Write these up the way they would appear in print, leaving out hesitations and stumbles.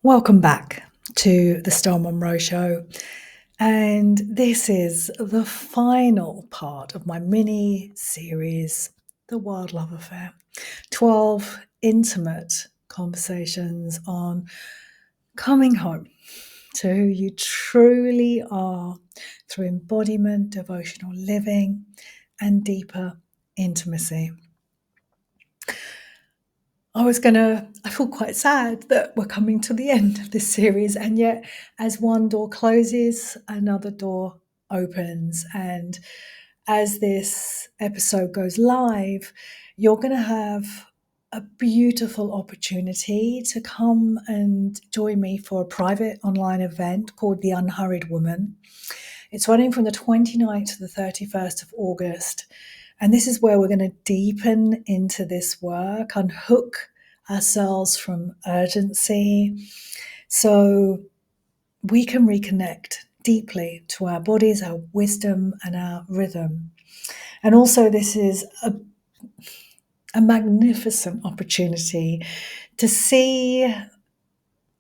Welcome back to the Star Monroe Show. And this is the final part of my mini series, The Wild Love Affair. 12 intimate conversations on coming home to who you truly are through embodiment, devotional living, and deeper intimacy. I feel quite sad that we're coming to the end of this series, and yet as one door closes, another door opens. And as this episode goes live, you're going to have a beautiful opportunity to come and join me for a private online event called the Unhurried Woman. It's running from the 29th to the 31st of August. And this is where we're going to deepen into this work, unhook ourselves from urgency so we can reconnect deeply to our bodies, our wisdom, and our rhythm. And also, this is a magnificent opportunity to see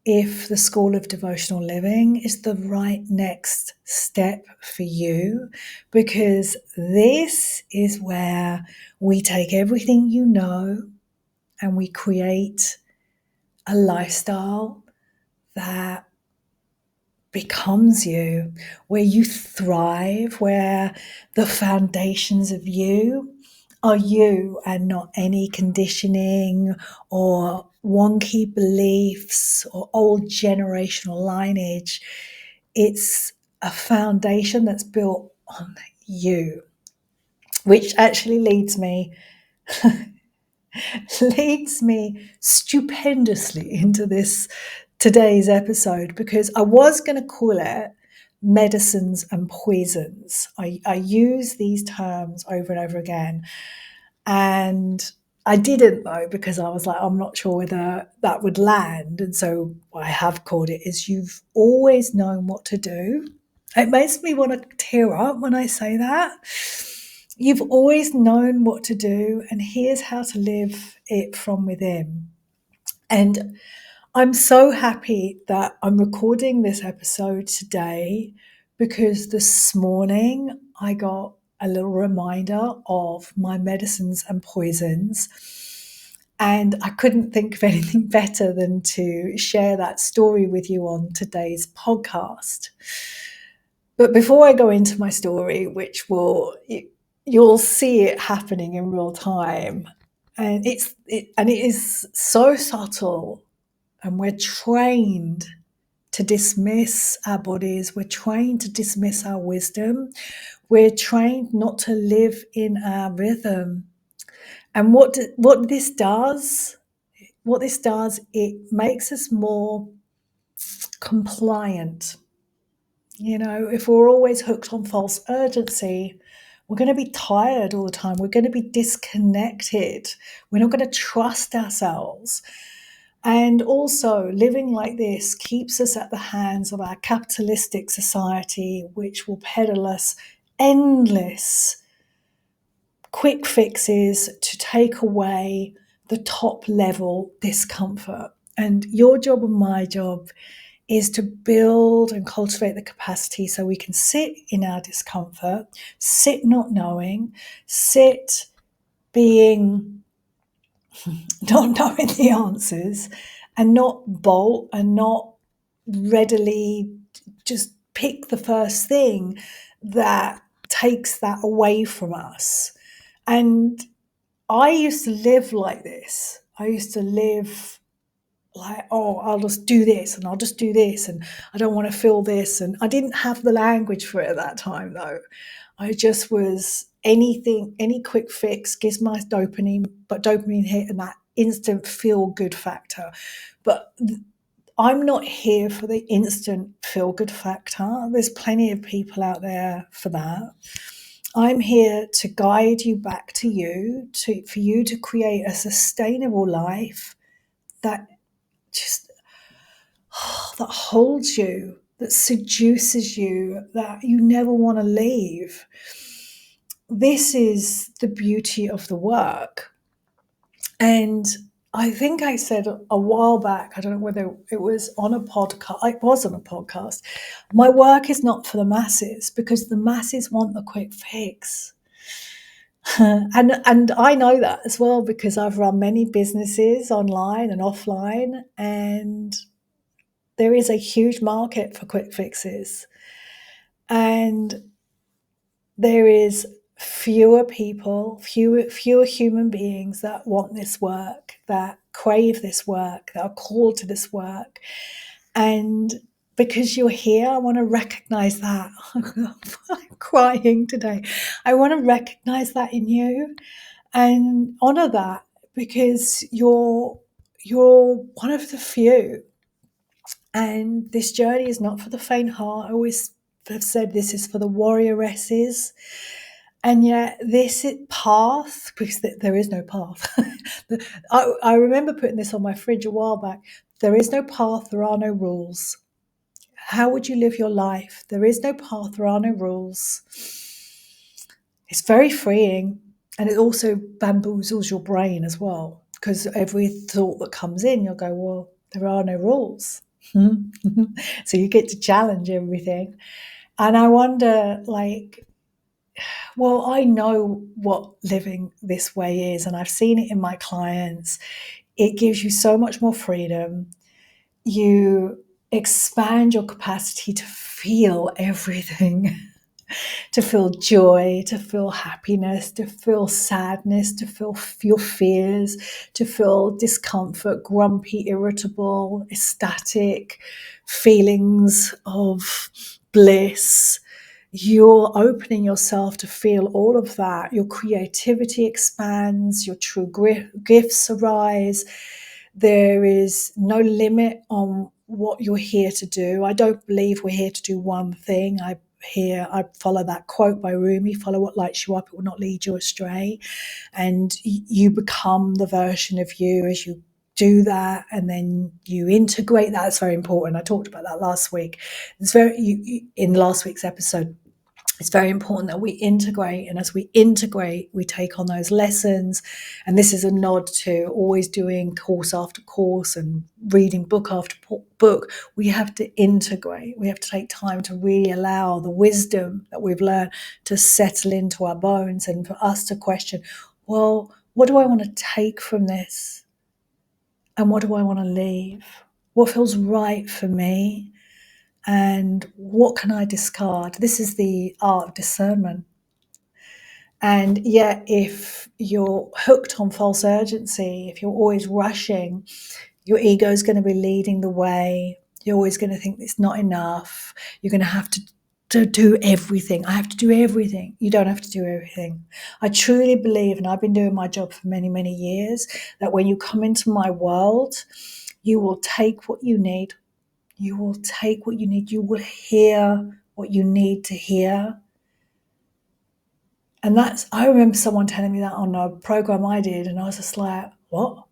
if the School of Devotional Living is the right next step for you, because this is where we take everything you know and we create a lifestyle that becomes you, where you thrive, where the foundations of you are you and not any conditioning or wonky beliefs or old generational lineage. It's a foundation that's built on you, which actually leads me stupendously into this today's episode, because I was going to call it medicines and poisons. I use these terms over and over again, and I didn't, though, because I was like, I'm not sure whether that would land. And so what I have called it is You've Always Known What to Do. It makes me want to tear up when I say that. You've always known what to do, and here's how to live it from within. And I'm so happy that I'm recording this episode today, because this morning I got a little reminder of my medicines and poisons. And I couldn't think of anything better than to share that story with you on today's podcast. But before I go into my story, which you'll see it happening in real time, and it is so subtle, and we're trained to dismiss our bodies. We're trained to dismiss our wisdom. We're trained not to live in our rhythm. And what this does, it makes us more compliant. You know, if we're always hooked on false urgency, we're going to be tired all the time. We're going to be disconnected. We're not going to trust ourselves. And also, living like this keeps us at the hands of our capitalistic society, which will peddle us endless quick fixes to take away the top level discomfort. And your job and my job is to build and cultivate the capacity so we can sit in our discomfort, sit not knowing, sit being not knowing the answers, and not bolt and not readily just pick the first thing that takes that away from us. And I used to live like this. I used to live like, oh, I'll just do this and I'll just do this and I don't want to feel this. And I didn't have the language for it at that time, though. I just was any quick fix gives my dopamine hit and that instant feel good factor. But I'm not here for the instant feel good factor. There's plenty of people out there for that. I'm here to guide you back to you, for you to create a sustainable life that just that holds you, that seduces you, that you never want to leave. This is the beauty of the work. And I think I said a while back, I don't know whether it was on a podcast, it was on a podcast, my work is not for the masses because the masses want the quick fix. And I know that as well because I've run many businesses online and offline, and there is a huge market for quick fixes. And there is fewer people, fewer human beings that want this work, that crave this work, that are called to this work. And because you're here, I want to recognize that. I'm crying today. I want to recognize that in you and honor that because you're one of the few. And this journey is not for the faint heart. I always have said this is for the warrioresses. And yet this path, because there is no path. I remember putting this on my fridge a while back. There is no path, there are no rules. How would you live your life? There is no path, there are no rules. It's very freeing, and it also bamboozles your brain as well, because every thought that comes in, you'll go, well, there are no rules. So you get to challenge everything. And I wonder, like, well, I know what living this way is, and I've seen it in my clients. It gives you so much more freedom. You expand your capacity to feel everything, to feel joy, to feel happiness, to feel sadness, to feel your fears, to feel discomfort, grumpy, irritable, ecstatic, feelings of bliss. You're opening yourself to feel all of that. Your creativity expands, your true gifts arise. There is no limit on what you're here to do. I don't believe we're here to do one thing. I follow that quote by Rumi, follow what lights you up, it will not lead you astray. And you become the version of you as you do that, and then you integrate that. It's very important. I talked about that last week. It's in last week's episode. It's very important that we integrate, and as we integrate, we take on those lessons. And this is a nod to always doing course after course and reading book after book. We have to integrate. We have to take time to really allow the wisdom that we've learned to settle into our bones, and for us to question, well, what do I want to take from this? And what do I want to leave? What feels right for me? And what can I discard? This is the art of discernment. And yet, if you're hooked on false urgency, if you're always rushing, your ego is going to be leading the way. You're always going to think it's not enough. You're going to have to do everything. I have to do everything. You don't have to do everything. I truly believe, and I've been doing my job for many, many years, that when you come into my world, you will take what you need. You will take what you need. You will hear what you need to hear. And I remember someone telling me that on a program I did, and I was just like, what?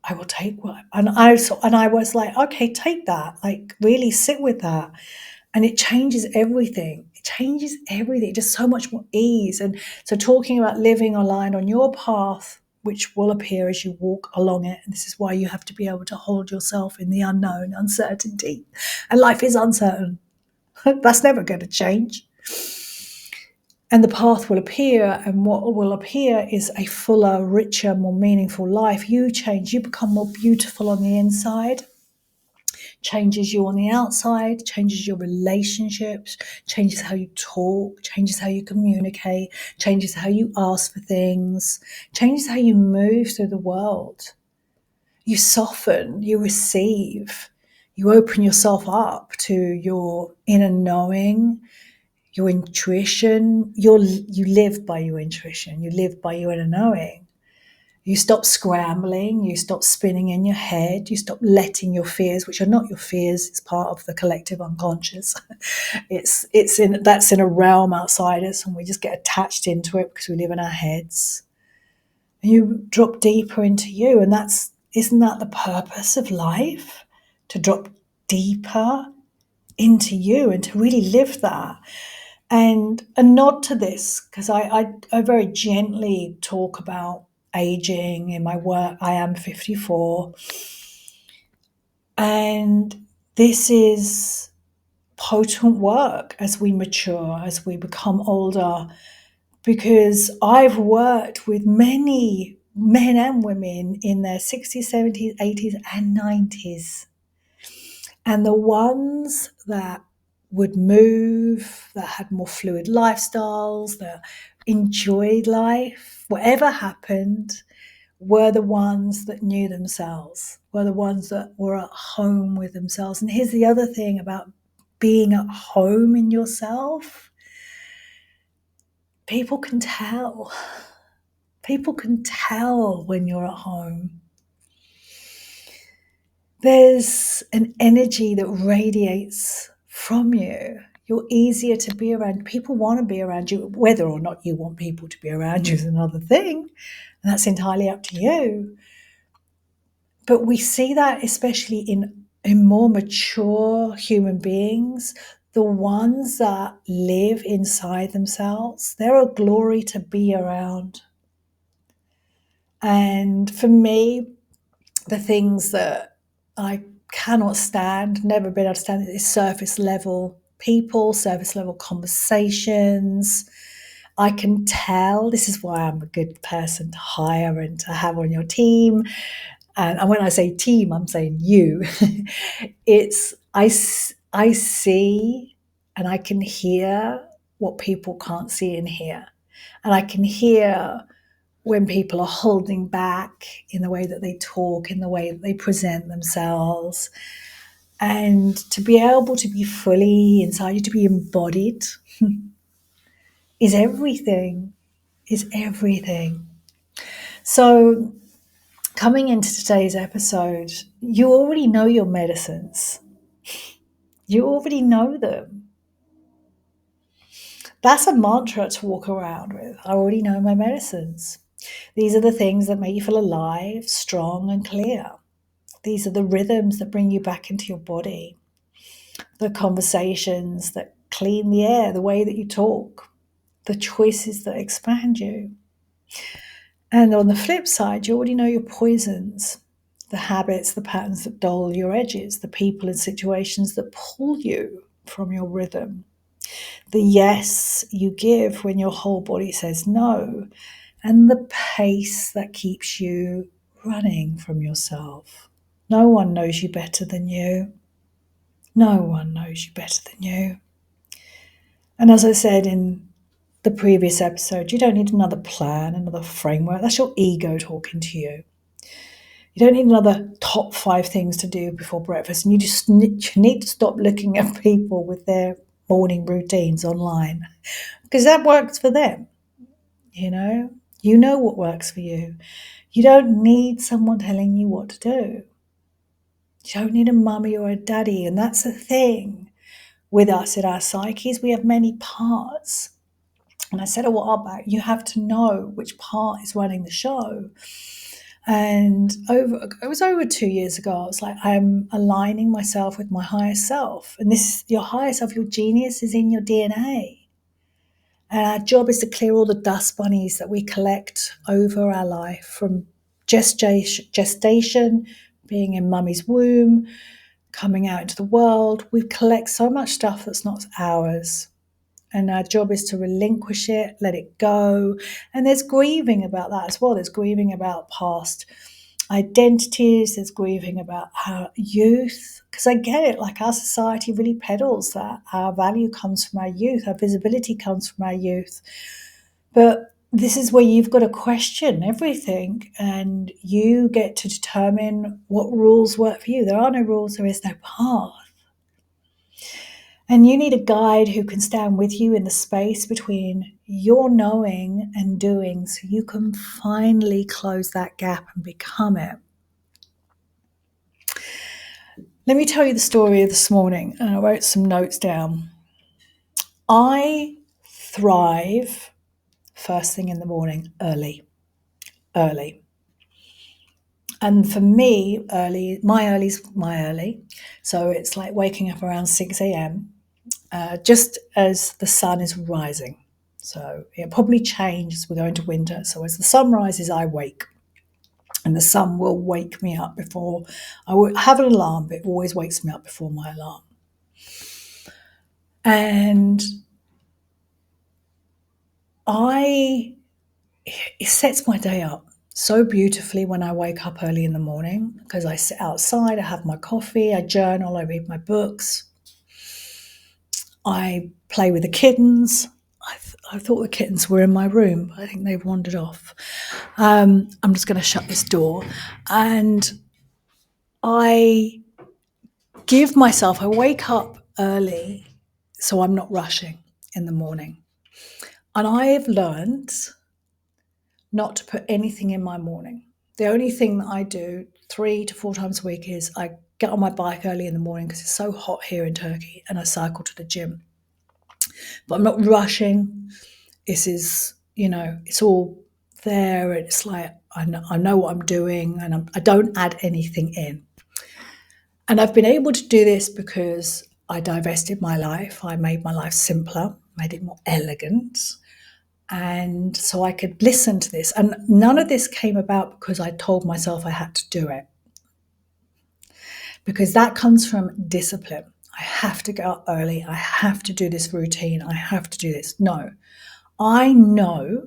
I will take what? And I was like, okay, take that. Like, really sit with that. And it changes everything. It changes everything. Just so much more ease. And so talking about living aligned on your path, which will appear as you walk along it. And this is why you have to be able to hold yourself in the unknown, uncertainty. And life is uncertain. That's never going to change. And the path will appear, and what will appear is a fuller, richer, more meaningful life. You change, you become more beautiful on the inside, changes you on the outside, changes your relationships, changes how you talk, changes how you communicate, changes how you ask for things, changes how you move through the world. You soften, you receive, you open yourself up to your inner knowing, your intuition. You live by your intuition. You live by your inner knowing. You stop scrambling. You stop spinning in your head. You stop letting your fears, which are not your fears, it's part of the collective unconscious. That's in a realm outside us, and we just get attached into it because we live in our heads. And you drop deeper into you, and isn't that the purpose of life? To drop deeper into you and to really live that. And a nod to this, because I very gently talk about aging in my work. I am 54. And this is potent work as we mature, as we become older, because I've worked with many men and women in their 60s, 70s, 80s, and 90s. And the ones that would move, that had more fluid lifestyles, that enjoyed life, whatever happened, were the ones that knew themselves, were the ones that were at home with themselves. And here's the other thing about being at home in yourself. People can tell. People can tell when you're at home. There's an energy that radiates from you. You're easier to be around. People want to be around you. Whether or not you want people to be around you is another thing. And that's entirely up to you. But we see that especially in more mature human beings, the ones that live inside themselves, they're a glory to be around. And for me, the things that I cannot stand, never been able to stand, is surface level people, surface level conversations. I can tell, this is why I'm a good person to hire and to have on your team. And when I say team, I'm saying you. It's I see and I can hear what people can't see and hear. And I can hear when people are holding back in the way that they talk, in the way that they present themselves. And to be able to be fully inside you, to be embodied, is everything, is everything. So coming into today's episode, you already know your medicines. You already know them. That's a mantra to walk around with. I already know my medicines. These are the things that make you feel alive, strong, and clear. These are the rhythms that bring you back into your body. The conversations that clean the air, the way that you talk, the choices that expand you. And on the flip side, you already know your poisons, the habits, the patterns that dull your edges, the people and situations that pull you from your rhythm, the yes you give when your whole body says no, and the pace that keeps you running from yourself. No one knows you better than you. No one knows you better than you. And as I said in the previous episode, you don't need another plan, another framework. That's your ego talking to you. You don't need another top 5 things to do before breakfast. And you just need to stop looking at people with their morning routines online, because that works for them. You know what works for you. You don't need someone telling you what to do. You don't need a mummy or a daddy. And that's the thing with us in our psyches. We have many parts. And I said a while back, you have to know which part is running the show. And it was over 2 years ago, I was like, I'm aligning myself with my higher self. And your higher self, your genius is in your DNA. And our job is to clear all the dust bunnies that we collect over our life, from gestation, being in mummy's womb, coming out into the world. We collect so much stuff that's not ours. And our job is to relinquish it, let it go. And there's grieving about that as well. There's grieving about past identities. There's grieving about our youth. Because I get it, like our society really peddles that. Our value comes from our youth. Our visibility comes from our youth. But this is where you've got to question everything, and you get to determine what rules work for you. There are no rules. There is no path. And you need a guide who can stand with you in the space between your knowing and doing, so you can finally close that gap and become it. Let me tell you the story of this morning. And I wrote some notes down. I thrive first thing in the morning, early. And for me, my early's my early. So it's like waking up around 6 a.m., just as the sun is rising. So it probably changes as we go into winter. So as the sun rises, I wake, and the sun will wake me up before I will have an alarm, but it always wakes me up before my alarm. And it sets my day up so beautifully when I wake up early in the morning, because I sit outside, I have my coffee, I journal, I read my books, I play with the kittens. I thought the kittens were in my room, but I think they've wandered off. I'm just going to shut this door. And I I wake up early so I'm not rushing in the morning. And I have learned not to put anything in my morning. The only thing that I do 3 to 4 times a week is I get on my bike early in the morning because it's so hot here in Turkey, and I cycle to the gym. But I'm not rushing. This is, it's all there. It's like I know what I'm doing, and I don't add anything in. And I've been able to do this because I divested my life. I made my life simpler, made it more elegant. And so I could listen to this. And none of this came about because I told myself I had to do it, because that comes from discipline. I have to get up early. I have to do this routine. I have to do this. No, I know,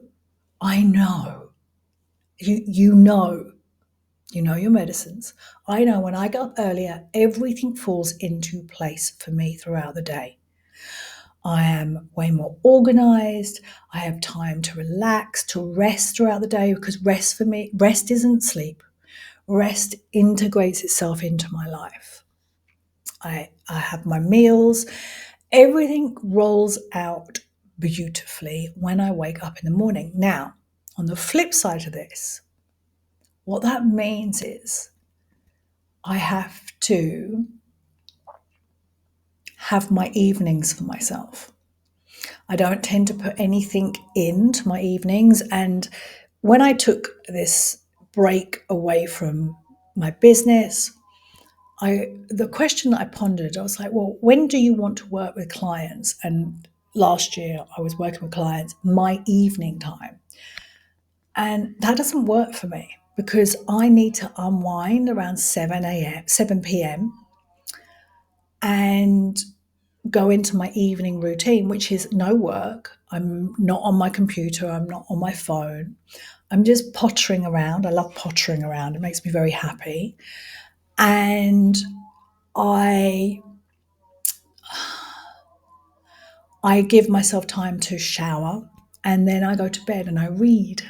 you know your medicines. I know when I get up earlier, everything falls into place for me throughout the day. I am way more organized. I have time to relax, to rest throughout the day, because rest for me, rest isn't sleep. Rest integrates itself into my life. I have my meals. Everything rolls out beautifully when I wake up in the morning. Now, on the flip side of this, what that means is I have to have my evenings for myself. I don't tend to put anything into my evenings. And when I took this break away from my business, the question that I pondered, I was like, well, when do you want to work with clients? And last year I was working with clients, my evening time. And that doesn't work for me because I need to unwind around 7 p.m. and go into my evening routine, which is no work. I'm not on my computer. I'm not on my phone. I'm just pottering around. I love pottering around. It makes me very happy. And I give myself time to shower, and then I go to bed and I read.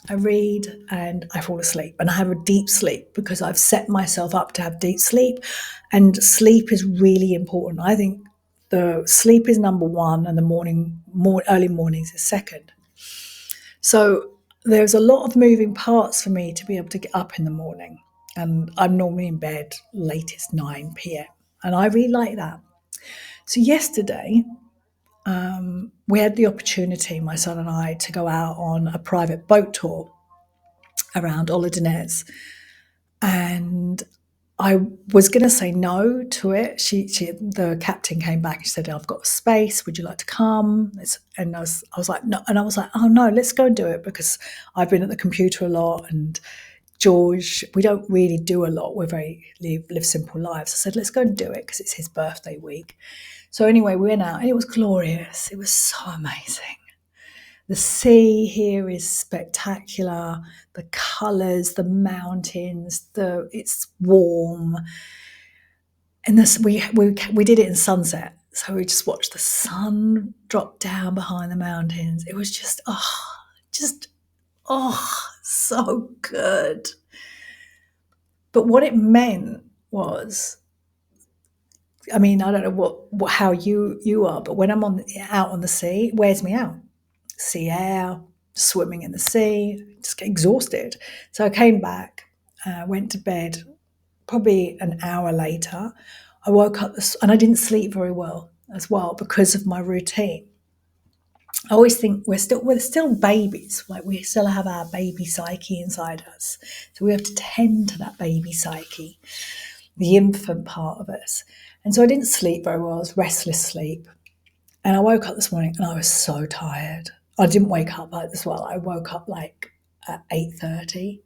I read and I fall asleep, and I have a deep sleep because I've set myself up to have deep sleep, and sleep is really important. I think the sleep is number one, and the early mornings is second. So there's a lot of moving parts for me to be able to get up in the morning, and I'm normally in bed latest 9 p.m. and I really like that. So yesterday, we had the opportunity, my son and I, to go out on a private boat tour around Olidanes. And I was going to say no to it. The captain came back and she said, I've got space. Would you like to come? And I was like, no. And I was like, oh no, let's go and do it, because I've been at the computer a lot, and George, we don't really do a lot. Live simple lives. I said, let's go and do it because it's his birthday week. So anyway, we went out and it was glorious. It was so amazing. The sea here is spectacular. The colours, the mountains, it's warm. And we did it in sunset. So we just watched the sun drop down behind the mountains. It was just so good. But what it meant was, I mean, I don't know how you are, but when I'm out on the sea, it wears me out. Sea air, swimming in the sea, just get exhausted. So I came back, went to bed. Probably an hour later, I woke up and I didn't sleep very well as well because of my routine. I always think we're still babies, like we still have our baby psyche inside us. So we have to tend to that baby psyche, the infant part of us. And so I didn't sleep very well. I was restless sleep. And I woke up this morning and I was so tired. I didn't wake up as well. I woke up like at 8:30.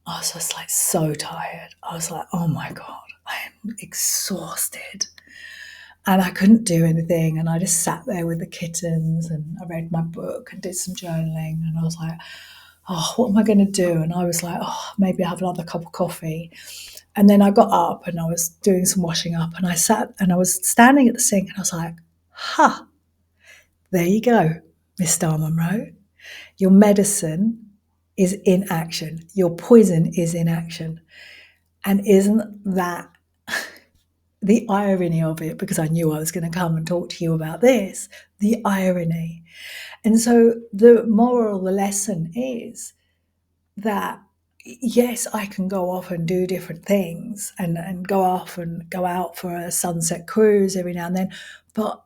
I was just like so tired. I was like, oh my God, I am exhausted. And I couldn't do anything. And I just sat there with the kittens and I read my book and did some journaling. And I was like, oh, what am I going to do? And I was like, oh, maybe I'll have another cup of coffee. And then I got up and I was doing some washing up and I sat and I was standing at the sink and I was like, ha, there you go, Miss Star Monroe. Your medicine is in action. Your poison is in action. And isn't that the irony of it? Because I knew I was going to come and talk to you about this, the irony. And so the moral, the lesson is that yes, I can go off and do different things and go off and go out for a sunset cruise every now and then, but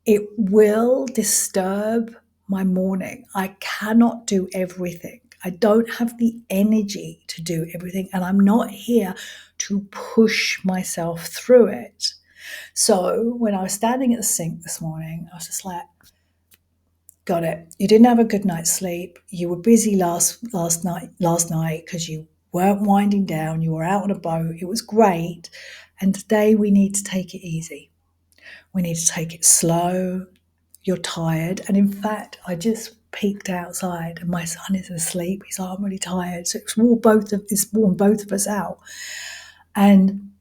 it will disturb my morning. I cannot do everything. I don't have the energy to do everything, and I'm not here to push myself through it. So when I was standing at the sink this morning, I was just like, got it. You didn't have a good night's sleep. You were busy last night because you weren't winding down. You were out on a boat. It was great. And today we need to take it easy. We need to take it slow. You're tired. And in fact, I just peeked outside and my son is asleep. He's like, I'm really tired. So it's worn both of us out. And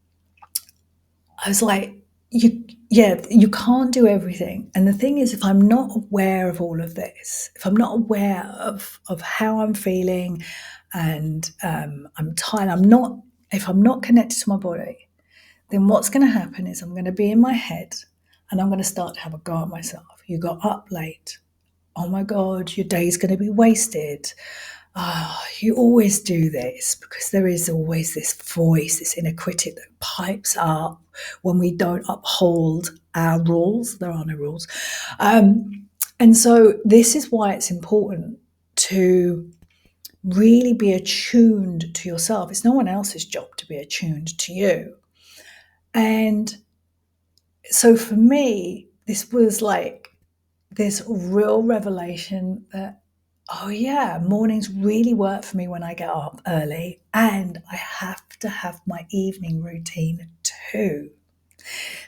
I was like, you can't do everything. And the thing is, if I'm not aware of all of this, if I'm not aware of how I'm feeling and I'm tired, if I'm not connected to my body, then what's going to happen is I'm going to be in my head and I'm going to start to have a go at myself. You got up late. Oh my God, your day's going to be wasted. Oh, you always do this, because there is always this voice, this inner critic that pipes up when we don't uphold our rules. There are no rules. And so this is why it's important to really be attuned to yourself. It's no one else's job to be attuned to you. And so for me, this was like this real revelation that, oh yeah, mornings really work for me when I get up early, and I have to have my evening routine too.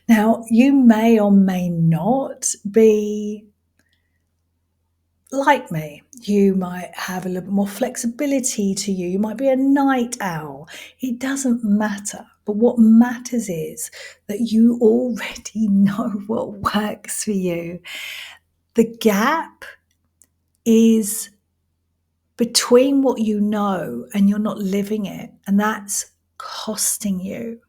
Now, you may or may not be like me. You might have a little bit more flexibility to you. You might be a night owl. It doesn't matter. But what matters is that you already know what works for you. The gap is between what you know and you're not living it, and that's costing you.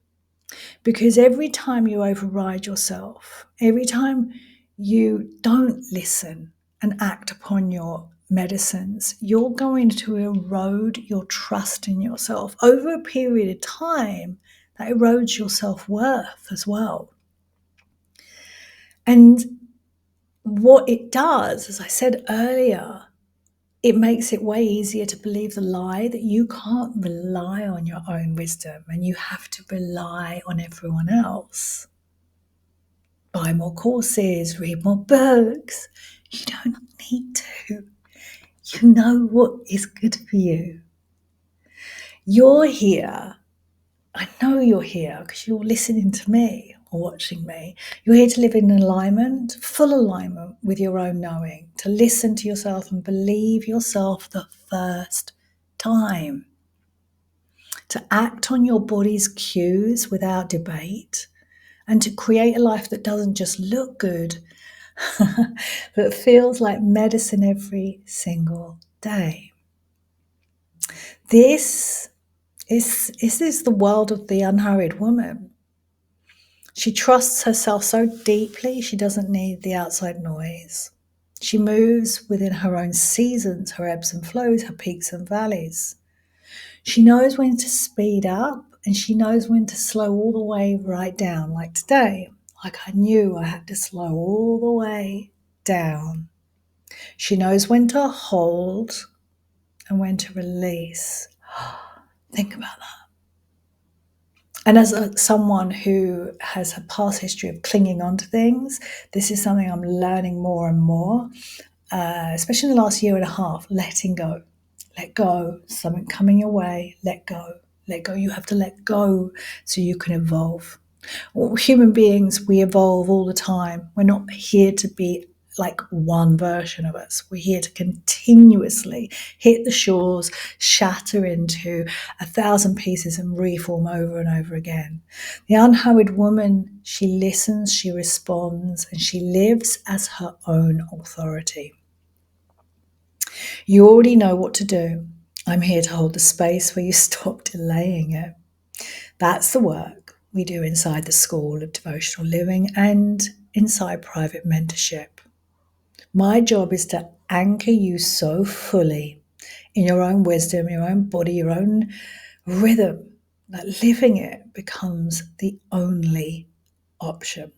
Because every time you override yourself, every time you don't listen and act upon your medicines, you're going to erode your trust in yourself. Over a period of time, that erodes your self-worth as well. And what it does, as I said earlier, it makes it way easier to believe the lie that you can't rely on your own wisdom and you have to rely on everyone else. Buy more courses, read more books. You don't need to. You know what is good for you. You're here. I know you're here because you're listening to me or watching me. You're here to live in alignment, full alignment with your own knowing, to listen to yourself and believe yourself the first time, to act on your body's cues without debate, and to create a life that doesn't just look good, but feels like medicine every single day. This is the world of the unhurried woman. She trusts herself so deeply, she doesn't need the outside noise. She moves within her own seasons, her ebbs and flows, her peaks and valleys. She knows when to speed up and she knows when to slow all the way right down, like today. Like I knew I had to slow all the way down. She knows when to hold and when to release. Think about that. And as someone who has a past history of clinging on to things, this is something I'm learning more and more. especially in the last year and a half, letting go. Let go. Something coming your way, let go. Let go. You have to let go so you can evolve. Well, human beings, we evolve all the time. We're not here to be like one version of us. We're here to continuously hit the shores, shatter into 1,000 pieces, and reform over and over again. The unhurried woman, she listens, she responds, and she lives as her own authority. You already know what to do. I'm here to hold the space where you stop delaying it. That's the work we do inside the School of Devotional Living and inside private mentorship. My job is to anchor you so fully in your own wisdom, your own body, your own rhythm, that living it becomes the only option.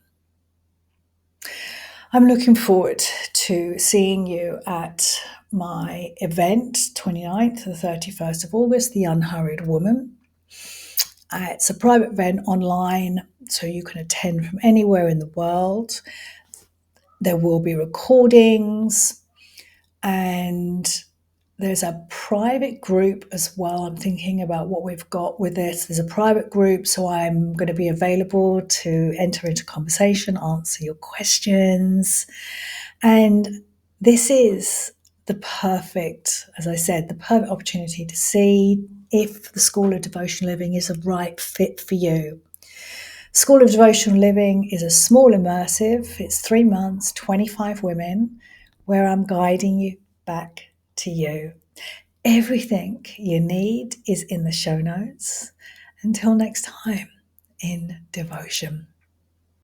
I'm looking forward to seeing you at my event, 29th to the 31st of August, The Unhurried Woman. It's a private event online, so you can attend from anywhere in the world. There will be recordings, and there's a private group as well. I'm thinking about what we've got with this. There's a private group, so I'm going to be available to enter into conversation, answer your questions. And this is the perfect, as I said, the perfect opportunity to see if the School of Devotional Living is a right fit for you. School of Devotional Living is a small immersive. It's 3 months, 25 women, where I'm guiding you back to you. Everything you need is in the show notes. Until next time, in devotion.